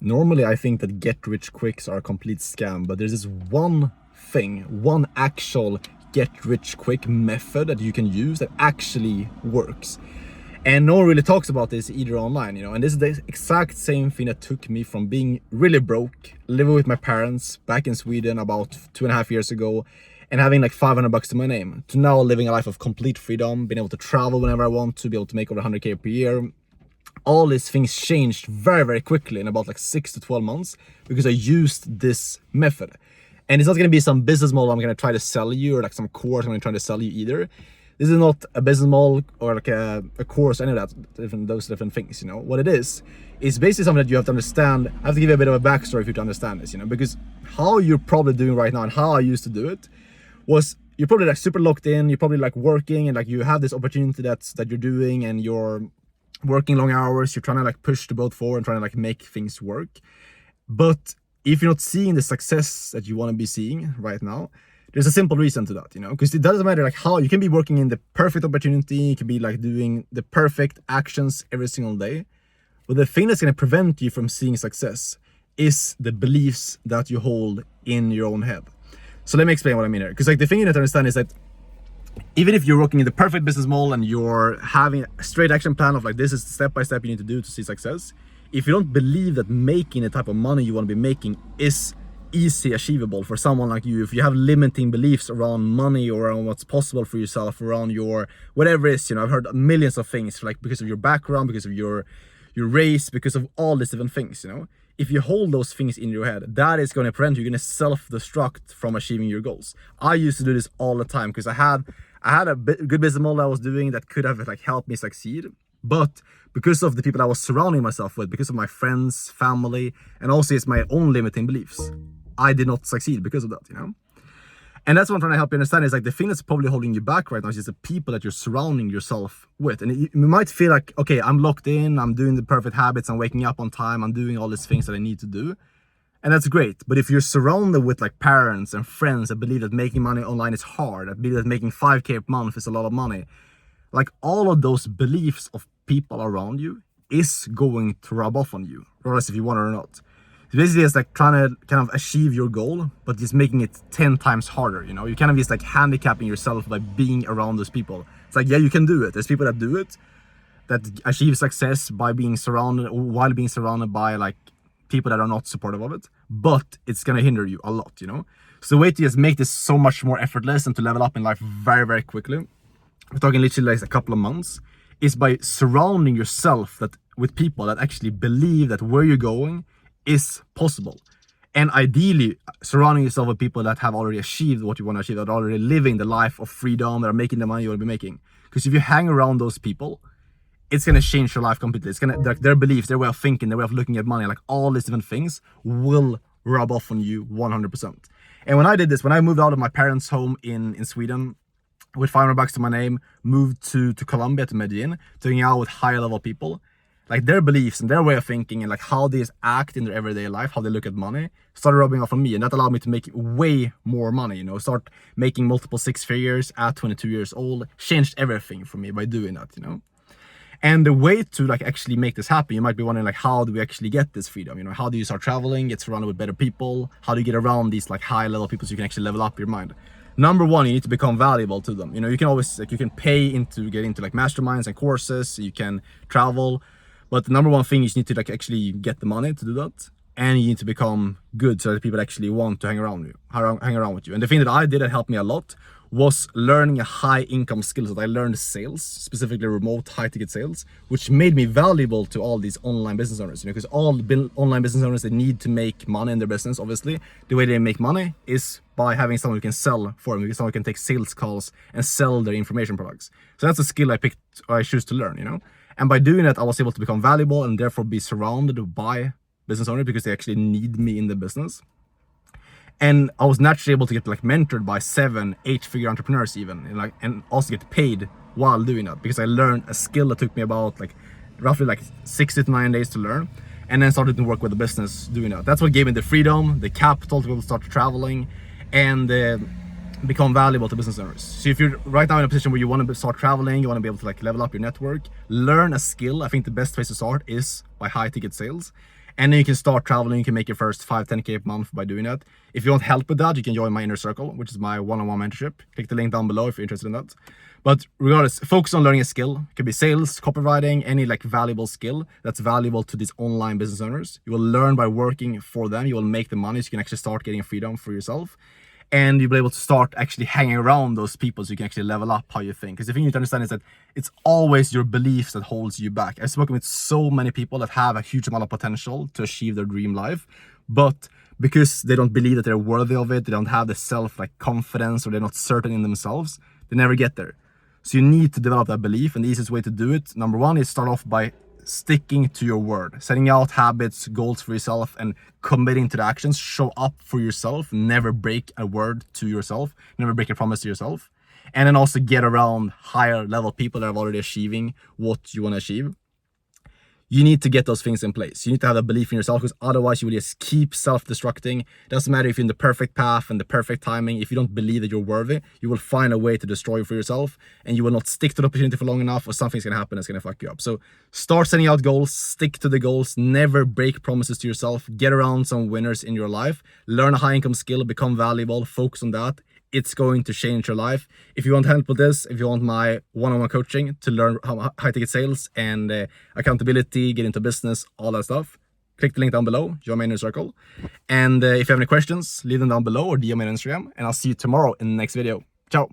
Normally, I think that get rich quicks are a complete scam, but there's this one thing, one actual get rich quick method that you can use that actually works. And no one really talks about this either online, and this is the exact same thing that took me from being really broke, living with my parents back in Sweden about 2.5 years ago, and having like $500 to my name, to now living a life of complete freedom, being able to travel whenever I want to, be able to make over 100K per year. All these things changed very, very quickly in about like 6 to 12 months because I used this method. And it's not going to be some business model I'm going to try to sell you, or like some course I'm going to try to sell you either. This is not a business model or like a course, any of that, those different things, What it is basically something that you have to understand. I have to give you a bit of a backstory for you to understand this, because how you're probably doing right now and how I used to do it was, you're probably like super locked in, you're probably like working and like you have this opportunity that you're doing and you're working long hours, you're trying to like push the boat forward and trying to like make things work. But if you're not seeing the success that you want to be seeing right now, there's a simple reason to that, because it doesn't matter like how you can be working in the perfect opportunity, you can be like doing the perfect actions every single day. But the thing that's going to prevent you from seeing success is the beliefs that you hold in your own head. So let me explain what I mean here. Because like the thing you need to understand is that even if you're working in the perfect business model and you're having a straight action plan of like, this is step by step you need to do to see success, if you don't believe that making the type of money you want to be making is easy achievable for someone like you, if you have limiting beliefs around money or around what's possible for yourself, around your whatever it is, I've heard millions of things, like because of your background, because of your race, because of all these different things, if you hold those things in your head, that is going to prevent you, you're going to self-destruct from achieving your goals. I used to do this all the time because I had a good business model I was doing that could have like helped me succeed. But because of the people I was surrounding myself with, because of my friends, family, and also it's my own limiting beliefs, I did not succeed because of that, And that's what I'm trying to help you understand, is like the thing that's probably holding you back right now is just the people that you're surrounding yourself with. And you might feel like, okay, I'm locked in, I'm doing the perfect habits, I'm waking up on time, I'm doing all these things that I need to do. And that's great. But if you're surrounded with like parents and friends that believe that making money online is hard, that believe that making 5K a month is a lot of money, like all of those beliefs of people around you is going to rub off on you, regardless if you want it or not. So basically it's like trying to kind of achieve your goal, but just making it 10 times harder, You kind of just like handicapping yourself by being around those people. It's like, yeah, you can do it. There's people that do it, that achieve success by being surrounded, or while being surrounded by like people that are not supportive of it, but it's going to hinder you a lot, So the way to just make this so much more effortless and to level up in life very, very quickly, we're talking literally like a couple of months, is by surrounding yourself with people that actually believe that where you're going is possible. And ideally surrounding yourself with people that have already achieved what you want to achieve, that are already living the life of freedom, that are making the money you want to be making. Because if you hang around those people, it's going to change your life completely. It's going to, like, their beliefs, their way of thinking, their way of looking at money, like all these different things will rub off on you 100%. And when I did this, when I moved out of my parents' home in Sweden with $500 to my name, moved to Colombia, to Medellin, to hang out with higher level people, like their beliefs and their way of thinking and like how they act in their everyday life, how they look at money, started rubbing off on me. And that allowed me to make way more money, start making multiple 6 figures at 22 years old, changed everything for me by doing that, And the way to like actually make this happen, you might be wondering like, how do we actually get this freedom? How do you start traveling, get surrounded with better people? How do you get around these like high level people so you can actually level up your mind? Number one, you need to become valuable to them. You can always like, you can pay to get into like masterminds and courses, you can travel. But the number one thing is you need to like actually get the money to do that, and you need to become good so that people actually want to hang around with you. And the thing that I did that helped me a lot was learning a high income skill. So I learned sales, specifically remote high ticket sales, which made me valuable to all these online business owners, because all online business owners, they need to make money in their business. Obviously, the way they make money is by having someone who can sell for them, someone who can take sales calls and sell their information products. So that's a skill I choose to learn, And by doing that, I was able to become valuable and therefore be surrounded by business owners because they actually need me in the business. And I was naturally able to get like mentored by 7-8 figure entrepreneurs even, and also get paid while doing that, because I learned a skill that took me about like roughly like 60 to 90 days to learn, and then started to work with the business doing that. That's what gave me the freedom, the capital to be able to start traveling and become valuable to business owners. So if you're right now in a position where you want to start traveling, you want to be able to like level up your network, learn a skill, I think the best place to start is by high ticket sales. And then you can start traveling. You can make your first 5-10K a month by doing that. If you want help with that, you can join my inner circle, which is my one-on-one mentorship. Click the link down below if you're interested in that. But regardless, focus on learning a skill. It could be sales, copywriting, any like valuable skill that's valuable to these online business owners. You will learn by working for them. You will make the money so you can actually start getting freedom for yourself. And you'll be able to start actually hanging around those people so you can actually level up how you think. Because the thing you need to understand is that it's always your beliefs that holds you back. I've spoken with so many people that have a huge amount of potential to achieve their dream life, but because they don't believe that they're worthy of it, they don't have the self like confidence, or they're not certain in themselves, they never get there. So you need to develop that belief, and the easiest way to do it, number one, is start off by sticking to your word, setting out habits, goals for yourself, and committing to the actions. Show up for yourself, never break a word to yourself, never break a promise to yourself. And then also get around higher level people that are already achieving what you want to achieve. You need to get those things in place. You need to have a belief in yourself, because otherwise you will just keep self-destructing. It doesn't matter if you're in the perfect path and the perfect timing. If you don't believe that you're worthy, you will find a way to destroy you for yourself, and you will not stick to the opportunity for long enough, or something's going to happen that's going to fuck you up. So start setting out goals, stick to the goals, never break promises to yourself, get around some winners in your life, learn a high income skill, become valuable, focus on that. It's going to change your life. If you want help with this, if you want my one-on-one coaching to learn how high-ticket sales and accountability, get into business, all that stuff, click the link down below, join my inner circle. And if you have any questions, leave them down below or DM me on Instagram, and I'll see you tomorrow in the next video. Ciao.